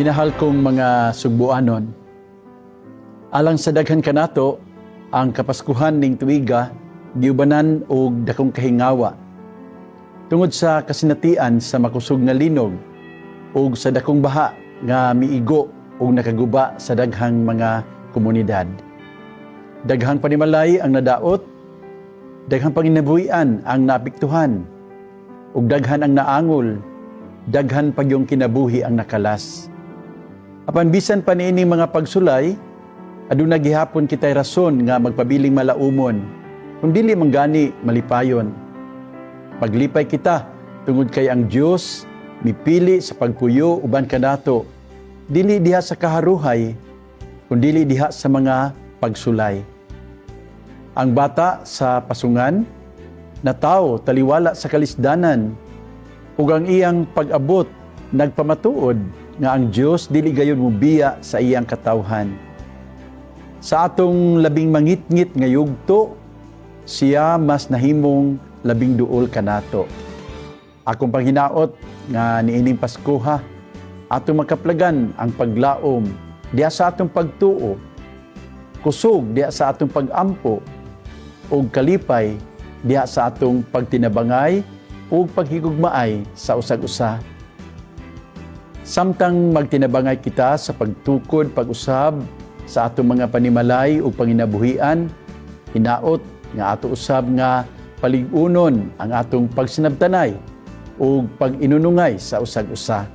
Minahal kong mga sugbuanon, alang sa daghan kanato, ang kapaskuhan ning tuiga, giubanan og dakong kahingawa. Tungod sa kasinatian sa makusog nga linog, ug sa dakong baha nga miigo ug nakaguba sa daghang mga komunidad. Daghang panimalay ang nadaot, daghang panginabuhian ang naapektuhan, ug daghan ang naangol, daghan pagyong kinabuhi ang nakalas. Apan bisan pa niining mga pagsulay, aduna gihapon kitay rason nga magpabiling malaumon, kung dili manggani malipayon. Paglipay kita tungod kay ang Dios mipili sa pagpuyo uban kanato, dili diha sa kaharuhay, kundi diha sa mga pagsulay. Ang bata sa pasungan, natawo taliwala sa kalisdanan, ug ang iyang pag-abot nagpamatuod nga ang Dios dili gayon mubiya sa iyang katawhan. Sa atong labing mangitngit nga yugto, siya mas nahimong labing duol kanato. Akong panghinaot nga niining Paskuha, atong makaplagan ang paglaom diha sa atong pagtuo, kusog diha sa atong pag-ampo, ug kalipay diha sa atong pagtinabangay ug paghigugmaay sa usag-usa. Samtang magtinabangay kita sa pagtukod, pag-usab sa atong mga panimalay ug panginabuhian, hinaot nga ato usab nga palig-unon ang atong pagsinabtanay ug pag-inunungay sa usag-usa.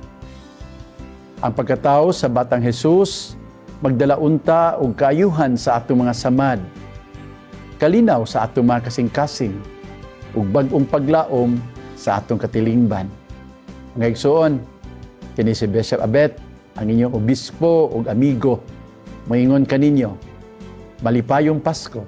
Ang pagkatao sa Batang Hesus magdala unta og kaayuhan sa atong mga samad, kalinaw sa atong mga kasing-kasing ug bag-ong paglaom sa atong katilingban. Mga igsoon, kini si Bishop Abet, ang inyong obispo ug amigo. Moingon kaninyo, malipayong Pasko.